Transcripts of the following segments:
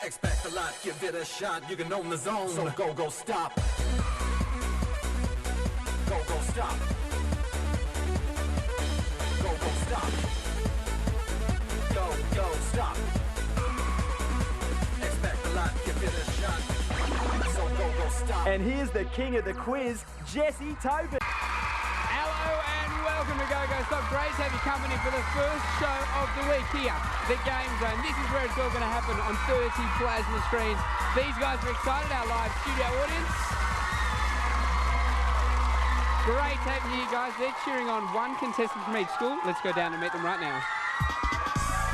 Expect a lot, give it a shot, you can own the zone. So go, stop. Go, stop. Go, stop. Go, stop. Expect a lot, give it a shot. So go, stop. And here's the king of the quiz, Jesse Tobin. Hello and welcome to Go Stop. Great to have you company for the first show of the week here, the Game Zone. This is where it's all going to happen on 30 plasma screens. These guys are excited, our live studio audience. Great to have you here, guys. They're cheering on one contestant from each school. Let's go down and meet them right now.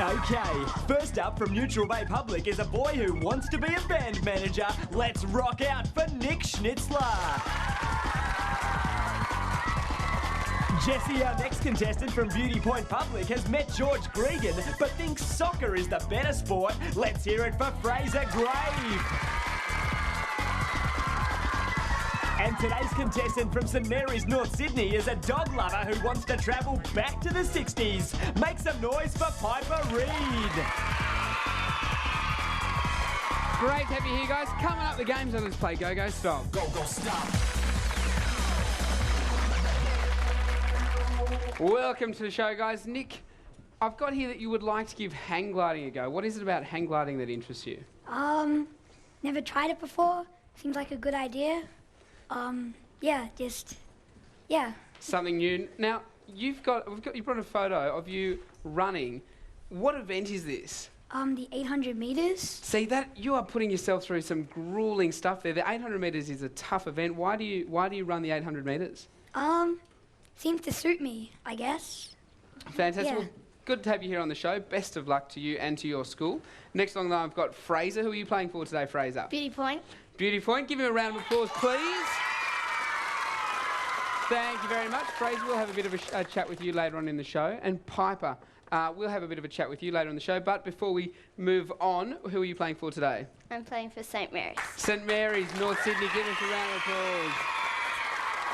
Okay, first up from Neutral Bay Public is a boy who wants to be a band manager. Let's rock out for Nick Schnitzler. Jesse, our next contestant from Beauty Point Public, has met George Gregan but thinks soccer is the better sport. Let's hear it for Frazer Grave. And today's contestant from St Mary's, North Sydney, is a dog lover who wants to travel back to the 60s. Make some noise for Piper Reid. Great to have you here, guys. Coming up the Game Zone, let's play Go Stop. Go, stop. Welcome to the show, guys. Nick, I've got here that you would like to give hang gliding a go. What is it about hang gliding that interests you? Never tried it before. Seems like a good idea. Yeah. Something new. Now, you brought a photo of you running. What event is this? The 800 meters. See, that you are putting yourself through some grueling stuff there. The 800 meters is a tough event. Why do you run the 800 meters? Seems to suit me, I guess. Fantastic. Yeah. Well, good to have you here on the show. Best of luck to you and to your school. Next on the line, I've got Frazer. Who are you playing for today, Frazer? Beauty Point. Beauty Point. Give him a round of applause, please. Thank you very much. Frazer, we'll have a bit of a chat with you later on in the show. And Piper, we'll have a bit of a chat with you later in the show. But before we move on, who are you playing for today? I'm playing for St Mary's. St Mary's, North Sydney. Give us a round of applause.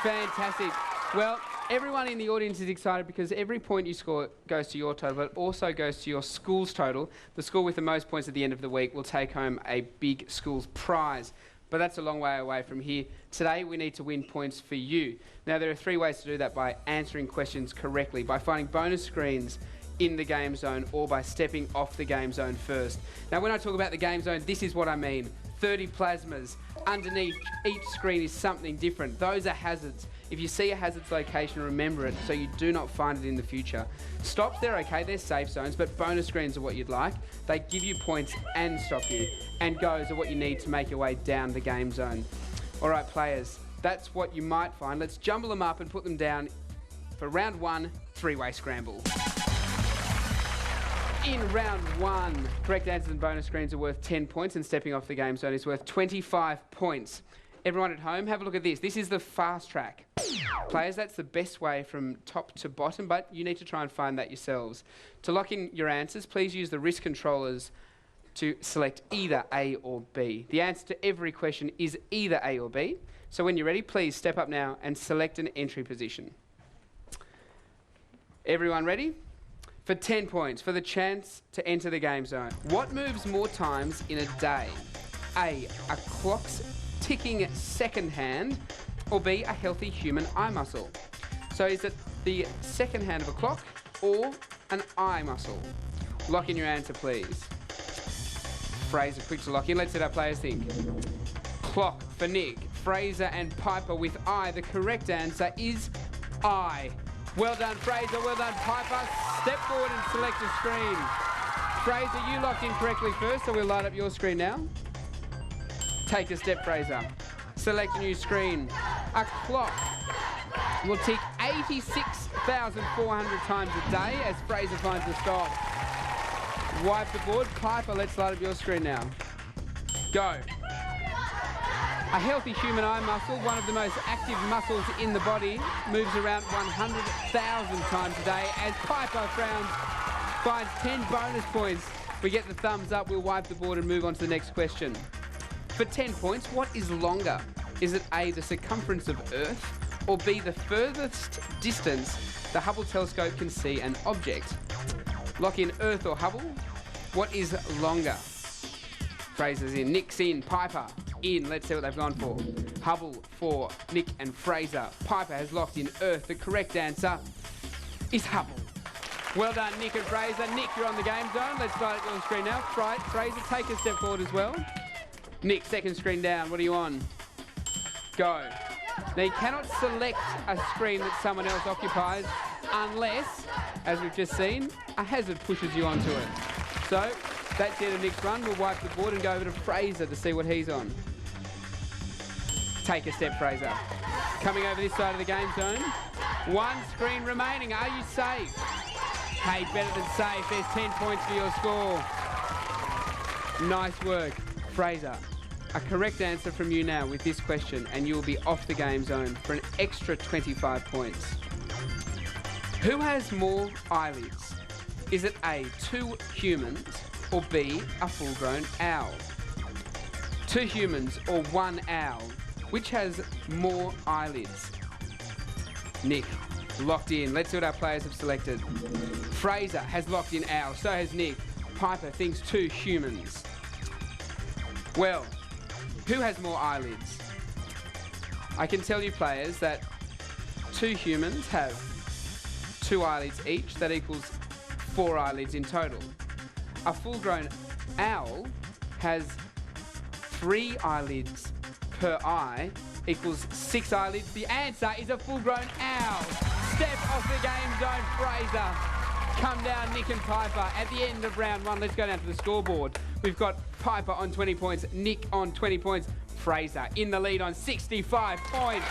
Fantastic. Well, everyone in the audience is excited because every point you score goes to your total, but it also goes to your school's total. The school with the most points at the end of the week will take home a big school's prize. But that's a long way away from here. Today, we need to win points for you. Now, there are 3 ways to do that: by answering questions correctly, by finding bonus screens in the Game Zone, or by stepping off the Game Zone first. Now, when I talk about the Game Zone, this is what I mean. 30 plasmas. Underneath each screen is something different. Those are hazards. If you see a hazard's location, remember it so you do not find it in the future. Stops, they're okay, they're safe zones, but bonus screens are what you'd like. They give you points and stop you. And goes are what you need to make your way down the Game Zone. All right, players, that's what you might find. Let's jumble them up and put them down for round 1, 3-way scramble. In round 1, correct answers and bonus screens are worth 10 points, and stepping off the Game Zone is worth 25 points. Everyone at home, have a look at this. This is the fast track. Players, that's the best way from top to bottom, but you need to try and find that yourselves. To lock in your answers, please use the wrist controllers to select either A or B. The answer to every question is either A or B. So when you're ready, please step up now and select an entry position. Everyone ready? For 10 points, for the chance to enter the Game Zone. What moves more times in a day? A clock's ticking second hand, or B, a healthy human eye muscle? So is it the second hand of a clock or an eye muscle? Lock in your answer, please. Frazer, quick to lock in. Let's see what our players think. Clock for Nick. Frazer and Piper with eye. The correct answer is eye. Well done, Frazer. Well done, Piper. Step forward and select a screen. Frazer, you locked in correctly first, so we'll light up your screen now. Take a step, Frazer. Select a new screen. A clock will tick 86,400 times a day as Frazer finds a stop. Wipe the board. Piper, let's light up your screen now. Go. A healthy human eye muscle, one of the most active muscles in the body, moves around 100,000 times a day. As Piper finds 10 bonus points, we get the thumbs up. We'll wipe the board and move on to the next question. For 10 points, what is longer? Is it A, the circumference of Earth, or B, the furthest distance the Hubble telescope can see an object? Lock in Earth or Hubble. What is longer? Frazer's in. Nick's in. Piper in. Let's see what they've gone for. Hubble for Nick and Frazer. Piper has locked in Earth. The correct answer is Hubble. Well done, Nick and Frazer. Nick, you're on the game zone. Let's start it on the screen now. Frazer, take a step forward as well. Nick, second screen down. What are you on? Go. Now, you cannot select a screen that someone else occupies unless, as we've just seen, a hazard pushes you onto it. So, that's the end of Nick's run. We'll wipe the board and go over to Frazer to see what he's on. Take a step, Frazer. Coming over this side of the game zone. One screen remaining. Are you safe? Hey, better than safe. There's 10 points for your score. Nice work, Frazer. A correct answer from you now with this question and you will be off the game zone for an extra 25 points. Who has more eyelids? Is it A, 2 humans, or B, a full-grown owl? 2 humans or 1 owl? Which has more eyelids? Nick, locked in. Let's see what our players have selected. Frazer has locked in owl, so has Nick. Piper thinks 2 humans. Well, who has more eyelids? I can tell you, players, that 2 humans have 2 eyelids each. That equals 4 eyelids in total. A full-grown owl has 3 eyelids per eye, equals 6 eyelids. The answer is a full-grown owl. Step off the game zone, Frazer. Come down, Nick and Piper. At the end of round 1, let's go down to the scoreboard. We've got Piper on 20 points, Nick on 20 points, Frazer in the lead on 65 points.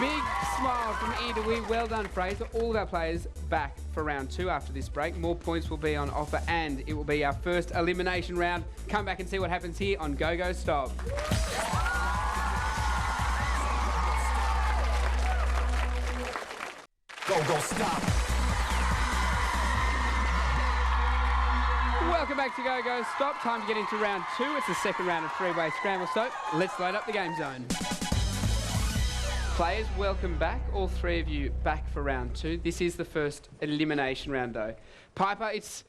Big smile from ear to ear. Well done, Frazer. All of our players back for round 2 after this break. More points will be on offer and it will be our first elimination round. Come back and see what happens here on Go Go Stop. Go, go, stop. Welcome back to Go Go Stop. Time to get into round 2. It's the second round of 3-way scramble. So let's load up the game zone. Players, welcome back. All 3 of you back for round 2. This is the first elimination round, though. Piper, it's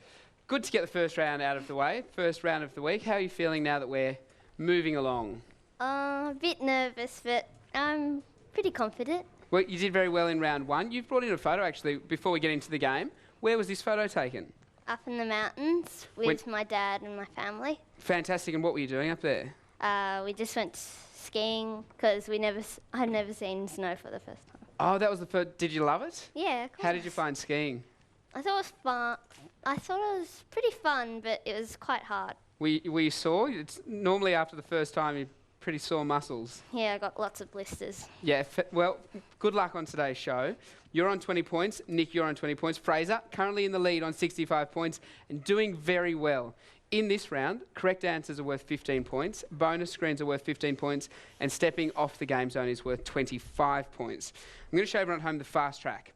good to get the first round out of the way. First round of the week. How are you feeling now that we're moving along? A bit nervous, but I'm pretty confident. Well, you did very well in round 1. You've brought in a photo, actually, before we get into the game. Where was this photo taken? Up in the mountains with my dad and my family. Fantastic. And what were you doing up there? We just went skiing because I'd never seen snow for the first time. Oh, that was the first. Did you love it? Yeah, of course. How did you find skiing? I thought it was fun. I thought it was pretty fun, but it was quite hard. Were you sore? It's normally after the first time you're pretty sore muscles. Yeah, I got lots of blisters. Yeah, well, good luck on today's show. You're on 20 points. Nick, you're on 20 points. Frazer, currently in the lead on 65 points and doing very well. In this round, correct answers are worth 15 points, bonus screens are worth 15 points, and stepping off the game zone is worth 25 points. I'm going to show everyone at home the fast track.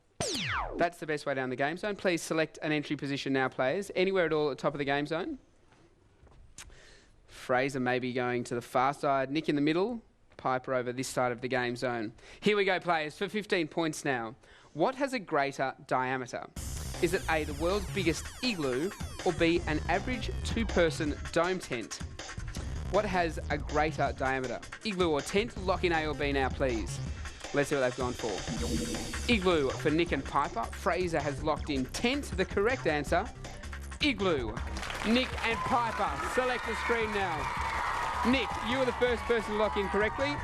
That's the best way down the game zone. Please select an entry position now, players. Anywhere at all at the top of the game zone. Frazer may be going to the far side. Nick in the middle. Piper over this side of the game zone. Here we go, players, for 15 points now. What has a greater diameter? Is it A, the world's biggest igloo, or B, an average 2-person dome tent? What has a greater diameter? Igloo or tent? Lock in A or B now, please. Let's see what they've gone for. Igloo for Nick and Piper. Frazer has locked in tent. The correct answer, igloo. Nick and Piper, select the screen now. Nick, you were the first person to lock in correctly.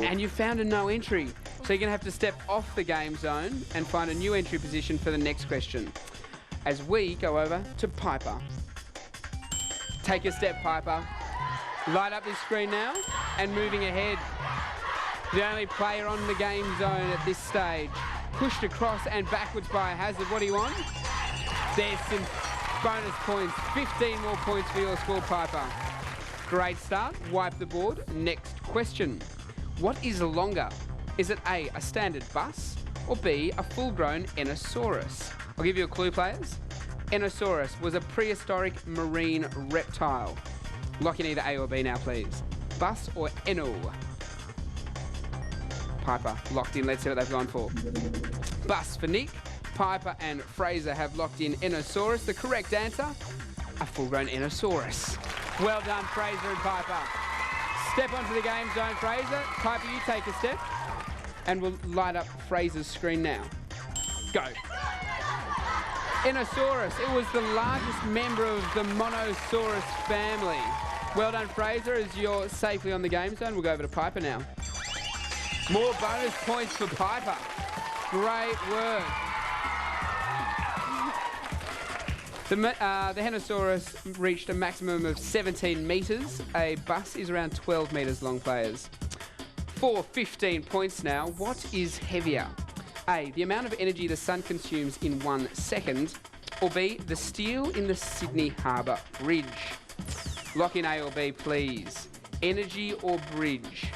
And you found a no entry. So you're going to have to step off the game zone and find a new entry position for the next question. As we go over to Piper. Take a step, Piper. Light up this screen now and moving ahead. The only player on the game zone at this stage. Pushed across and backwards by a hazard. What do you want? There's some bonus points. 15 more points for your score, Piper. Great start. Wipe the board. Next question. What is longer? Is it A, a standard bus, or B, a full-grown Enosaurus? I'll give you a clue, players. Enosaurus was a prehistoric marine reptile. Lock in either A or B now, please. Bus or Eno? Piper, locked in. Let's see what they've gone for. Bus for Nick. Piper and Frazer have locked in Enosaurus. The correct answer, a full-grown Enosaurus. Well done, Frazer and Piper. Step onto the game zone, Frazer. Piper, you take a step. And we'll light up Frazer's screen now. Go. Enosaurus. It was the largest member of the Monosaurus family. Well done, Frazer, as you're safely on the game zone. We'll go over to Piper now. More bonus points for Piper. Great work. The Henosaurus reached a maximum of 17 metres. A bus is around 12 metres long, players. For 15 points now, what is heavier? A, the amount of energy the sun consumes in 1 second, or B, the steel in the Sydney Harbour Bridge? Lock in A or B, please. Energy or bridge?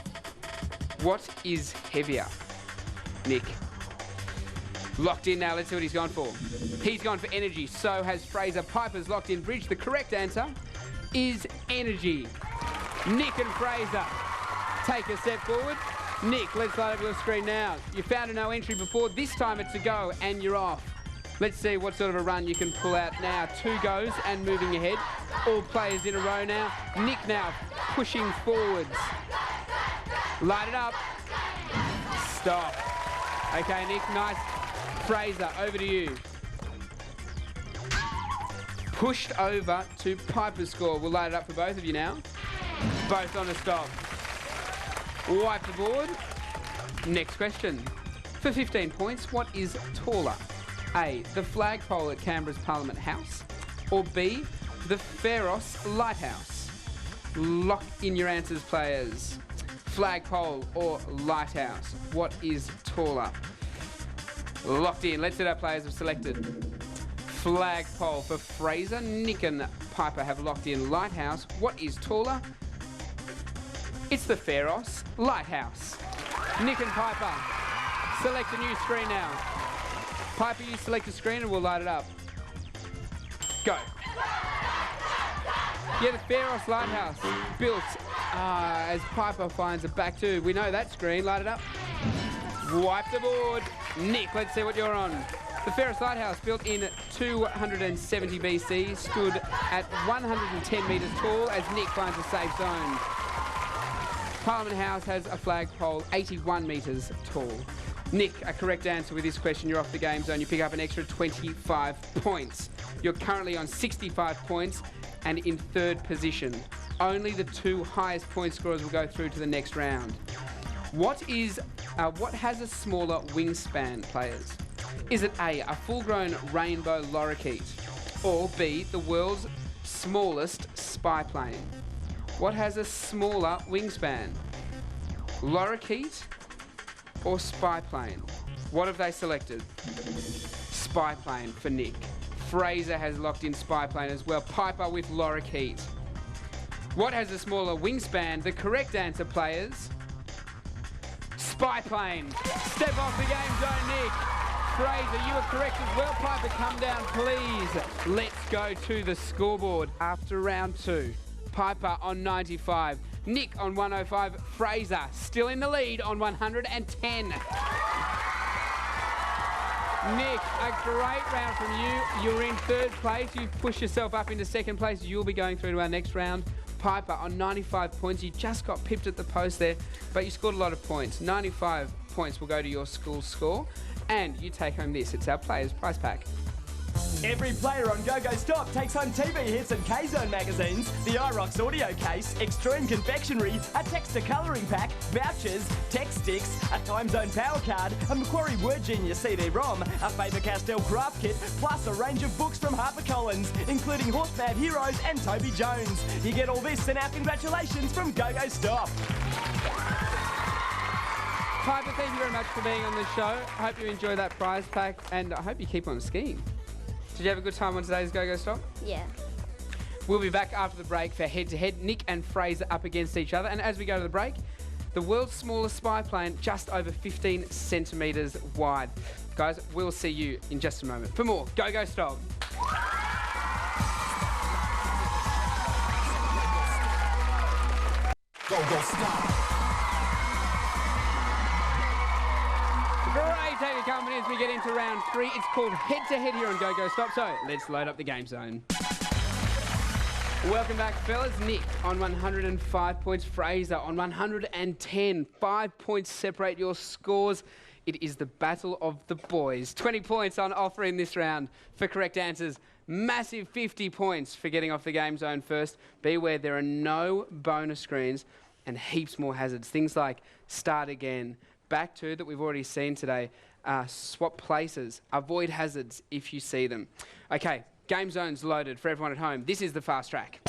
What is heavier? Nick. Locked in now, let's see what he's gone for. He's gone for energy, so has Frazer. Piper's locked in bridge. The correct answer is energy. Nick and Frazer, take a step forward. Nick, let's light up your screen now. You found a no entry before. This time it's a go and you're off. Let's see what sort of a run you can pull out now. 2 goes and moving ahead. All players in a row now. Nick now pushing forwards. Light it up. Stop. Okay, Nick, nice. Frazer, over to you. Pushed over to Piper's score. We'll light it up for both of you now. Both on a stop. Wipe the board. Next question. For 15 points, what is taller? A, the flagpole at Canberra's Parliament House, or B, the Pharos Lighthouse? Lock in your answers, players. Flagpole or lighthouse? What is taller? Locked in. Let's see what our players have selected. Flagpole for Frazer. Nick and Piper have locked in lighthouse. What is taller? It's the Pharos Lighthouse. Nick and Piper, select a new screen now. Piper, you select a screen and we'll light it up. Go. Yeah, the Pharos Lighthouse, built as Piper finds it back to. We know that screen. Light it up. Wipe the board. Nick, let's see what you're on. The Pharos Lighthouse, built in 270 BC, stood at 110 metres tall as Nick finds a safe zone. Parliament House has a flagpole 81 metres tall. Nick, a correct answer with this question. You're off the game zone. You pick up an extra 25 points. You're currently on 65 points and in 3rd position. Only the 2 highest point scorers will go through to the next round. What has a smaller wingspan, players? Is it A, a full-grown rainbow lorikeet, or B, the world's smallest spy plane? What has a smaller wingspan? Lorikeet or spy plane? What have they selected? Spy plane for Nick. Frazer has locked in spy plane as well. Piper with lorikeet. What has a smaller wingspan? The correct answer, players. Spy plane. Step off the game zone, Nick. Frazer, you are correct as well. Piper, come down, please. Let's go to the scoreboard after round 2. Piper on 95. Nick on 105. Frazer still in the lead on 110. Nick, a great round from you. You're in 3rd place. You've pushed yourself up into 2nd place. You'll be going through to our next round. Piper on 95 points. You just got pipped at the post there, but you scored a lot of points. 95 points will go to your school score, and you take home this. It's our Players Prize Pack. Every player on Go Go Stop takes home TV hits and K-Zone magazines, the iRocks audio case, Extreme confectionery, a texture colouring pack, vouchers, text sticks, a Time Zone power card, a Macquarie Word Genius CD-ROM, a Faber-Castell craft kit, plus a range of books from HarperCollins, including Horse Mad Heroes and Toby Jones. You get all this and our congratulations from Go Go Stop. Piper, thank you very much for being on the show. I hope you enjoy that prize pack, and I hope you keep on skiing. Did you have a good time on today's Go Go Stop? Yeah. We'll be back after the break for head-to-head. Nick and Frazer up against each other. And as we go to the break, the world's smallest spy plane, just over 15 centimetres wide. Guys, we'll see you in just a moment. For more Go Go Stop. Go, go, stop. Great take your company as we get into round 3. It's called head-to-head here on Go Go Stop. So let's load up the game zone. Welcome back, fellas. Nick on 105 points. Frazer on 110. 5 points separate your scores. It is the battle of the boys. 20 points on offer in this round for correct answers. Massive 50 points for getting off the game zone first. Beware, there are no bonus screens and heaps more hazards. Things like start again, back two that we've already seen today, swap places, avoid hazards if you see them. Okay. Game zone's loaded for everyone at home. This is the fast track.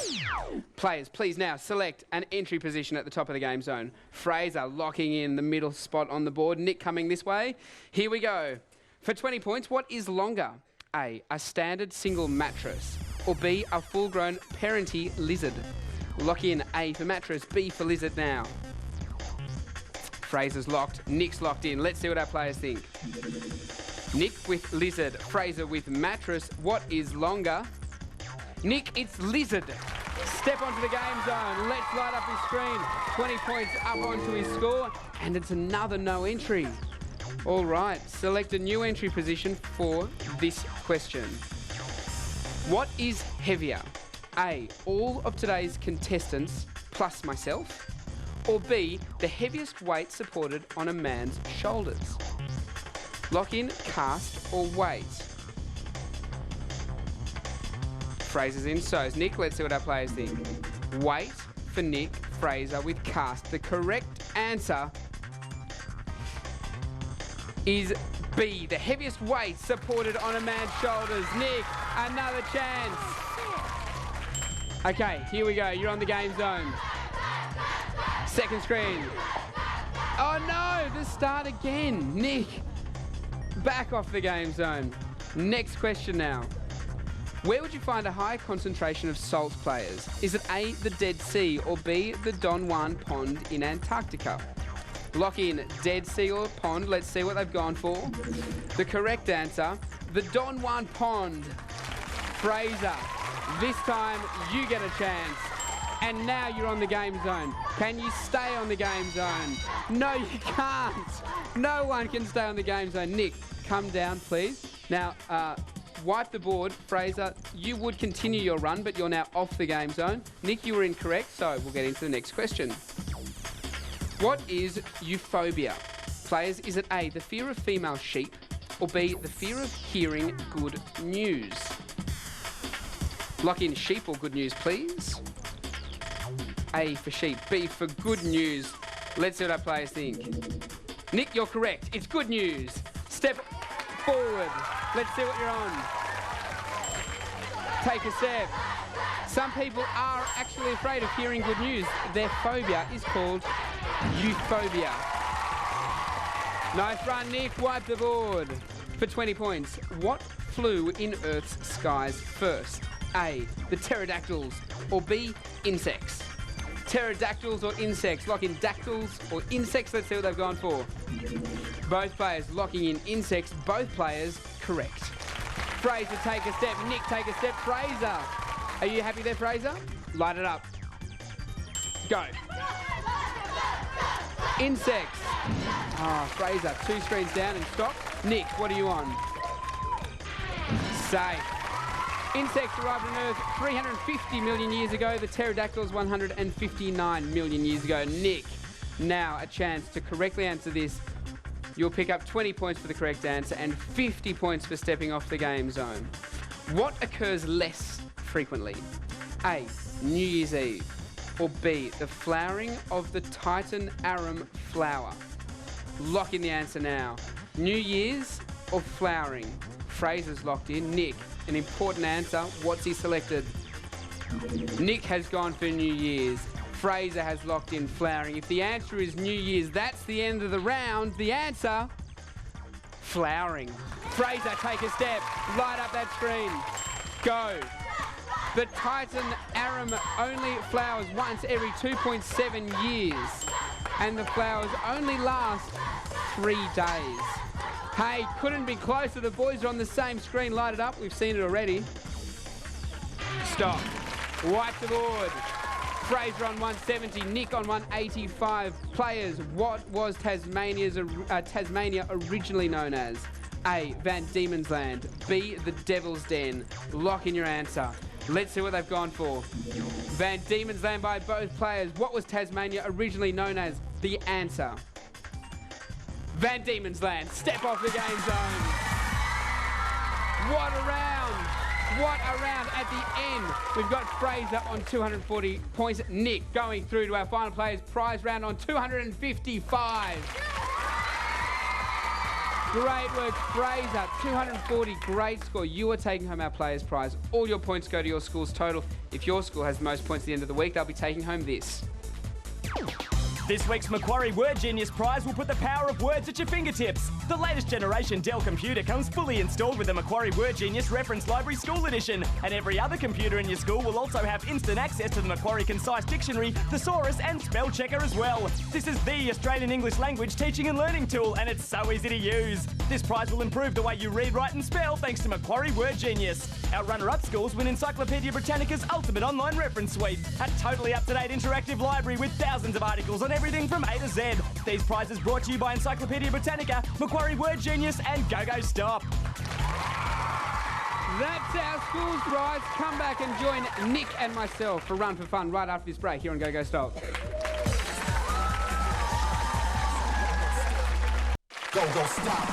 Players, please now select an entry position at the top of the game zone. Frazer locking in the middle spot on the board. Nick coming this way. Here we go. For 20 points, what is longer? A standard single mattress. Or B, a full-grown parenty lizard. Lock in A for mattress, B for lizard now. Frazer's locked. Nick's locked in. Let's see what our players think. Nick with lizard, Frazer with mattress. What is longer? Nick, it's lizard. Step onto the game zone. Let's light up his screen. 20 points up onto his score. And it's another no entry. All right, select a new entry position for this question. What is heavier? A, all of today's contestants plus myself. Or B, the heaviest weight supported on a man's shoulders. Lock in, cast or weight. Frazer's in, so's Nick. Let's see what our players think. Weight for Nick, Frazer with cast. The correct answer is B, the heaviest weight supported on a man's shoulders. Nick, another chance. Okay, here we go. You're on the game zone. Second screen. Oh no, the start again. Nick. Back off the game zone. Next question now. Where would you find a high concentration of salt players? Is it A, the Dead Sea, or B, the Don Juan Pond in Antarctica? Lock in Dead Sea or Pond. Let's see what they've gone for. The correct answer, the Don Juan Pond. Frazer, this time you get a chance. And now you're on the game zone. Can you stay on the game zone? No, you can't. No one can stay on the game zone. Nick, come down, please. Now, wipe the board. Frazer, you would continue your run, but you're now off the game zone. Nick, you were incorrect, so we'll get into the next question. What is euphobia? Players, is it A, the fear of female sheep, or B, the fear of hearing good news? Lock in sheep or good news, please. A for sheep, B for good news. Let's see what our players think. Nick, you're correct. It's good news. Step forward. Let's see what you're on. Take a step. Some people are actually afraid of hearing good news. Their phobia is called euphobia. Nice run, Nick. Wipe the board. For 20 points, what flew in Earth's skies first? A, the pterodactyls, or B, insects? Pterodactyls or insects? Lock in dactyls or insects. Let's see what they've gone for. Both players locking in insects. Both players correct. Frazer, take a step. Nick, take a step. Frazer. Are you happy there, Frazer? Light it up. Go. Insects. Frazer, 2 screens down and stop. Nick, what are you on? Safe. Insects arrived on Earth 350 million years ago. The pterodactyls 159 million years ago. Nick, now a chance to correctly answer this. You'll pick up 20 points for the correct answer and 50 points for stepping off the game zone. What occurs less frequently? A, New Year's Eve, or B, the flowering of the Titan arum flower? Lock in the answer now. New Year's or flowering? Frazer's locked in. Nick, an important answer. What's he selected? Nick has gone for New Year's. Frazer has locked in flowering. If the answer is New Year's, that's the end of the round. The answer, flowering. Frazer, take a step. Light up that screen. Go. The Titan arum only flowers once every 2.7 years. And the flowers only last 3 days. Hey, couldn't be closer. The boys are on the same screen. Light it up. We've seen it already. Stop. Wipe the board. Frazer on 170, Nick on 185. Players, what was Tasmania originally known as? A. Van Diemen's Land. B. The Devil's Den. Lock in your answer. Let's see what they've gone for. Van Diemen's Land by both players. What was Tasmania originally known as? The answer. Van Diemen's Land. Step off the game zone. What a round. What a round at the end. We've got Frazer on 240 points. Nick going through to our final players prize round on 255. Great work, Frazer. 240, great score. You are taking home our players prize. All your points go to your school's total. If your school has the most points at the end of the week, they'll be taking home this. This week's Macquarie Word Genius Prize will put the power of words at your fingertips. The latest generation Dell computer comes fully installed with the Macquarie Word Genius Reference Library School Edition. And every other computer in your school will also have instant access to the Macquarie Concise Dictionary, Thesaurus and Spell Checker as well. This is the Australian English language teaching and learning tool, and it's so easy to use. This prize will improve the way you read, write and spell thanks to Macquarie Word Genius. Our runner-up schools win Encyclopedia Britannica's ultimate online reference suite, a totally up-to-date interactive library with thousands of articles on everything from A to Z. These prizes brought to you by Encyclopedia Britannica, Macquarie Word Genius and Go Stop. That's our school's prize. Come back and join Nick and myself for Run for Fun right after this break here on Go Stop. Go stop.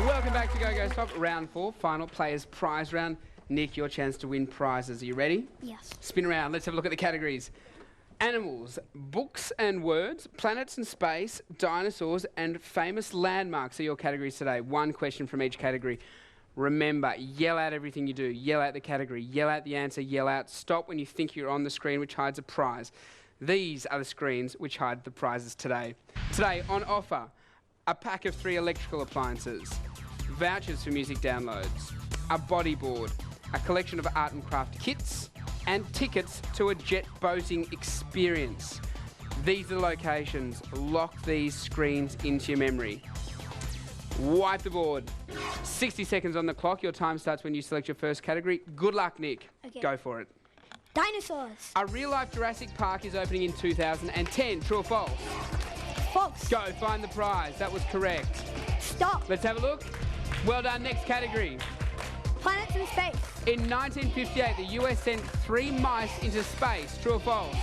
Welcome back to Go Stop. Round 4, final players prize round. Nick, your chance to win prizes. Are you ready? Yes. Spin around. Let's have a look at the categories. Animals, books and words, planets and space, dinosaurs and famous landmarks are your categories today. One question from each category. Remember, yell out everything you do. Yell out the category. Yell out the answer. Yell out stop when you think you're on the screen which hides a prize. These are the screens which hide the prizes today. Today on offer, a pack of 3 electrical appliances, vouchers for music downloads, a bodyboard, a collection of art and craft kits, and tickets to a jet boating experience. These are the locations. Lock these screens into your memory. Wipe the board. 60 seconds on the clock. Your time starts when you select your first category. Good luck, Nick. Okay. Go for it. Dinosaurs. A real-life Jurassic Park is opening in 2010. True or false? False. Go find the prize. That was correct. Stop. Let's have a look. Well done. Next category. Planets in space. In 1958, the US sent 3 mice into space. True or false?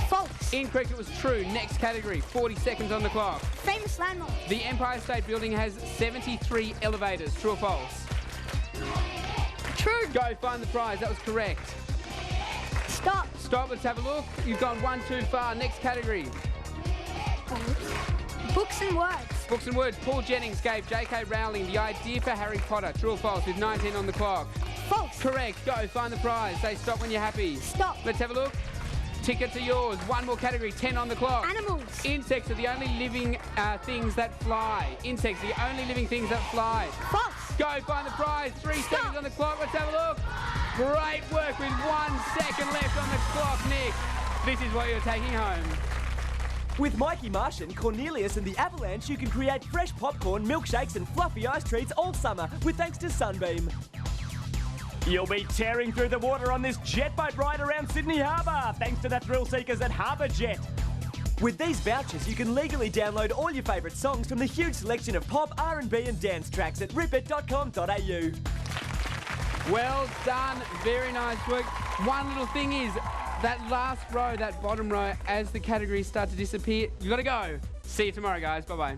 False. Incorrect, it was true. Next category. 40 seconds on the clock. Famous landmark. The Empire State Building has 73 elevators. True or false? True. Go find the prize. That was correct. Stop. Stop. Let's have a look. You've gone one too far. Next category. Books and words. Books and words. Paul Jennings gave J.K. Rowling the idea for Harry Potter. True or false? With 19 on the clock. False. Correct. Go find the prize. Say stop when you're happy. Stop. Let's have a look. Tickets are yours. One more category. 10 on the clock. Animals. Insects are the only living things that fly. Insects are the only living things that fly. False. Go find the prize. 3 seconds on the clock. Let's have a look. Great work with 1 second left on the clock, Nick. This is what you're taking home. With Mikey Martian, Cornelius and the Avalanche, you can create fresh popcorn, milkshakes and fluffy ice treats all summer with thanks to Sunbeam. You'll be tearing through the water on this jet boat ride around Sydney Harbour thanks to the thrill seekers at Harbour Jet. With these vouchers, you can legally download all your favourite songs from the huge selection of pop, R&B and dance tracks at ripit.com.au. Well done. Very nice work. One little thing is, that last row, that bottom row, as the categories start to disappear, you got to go. See you tomorrow, guys. Bye-bye.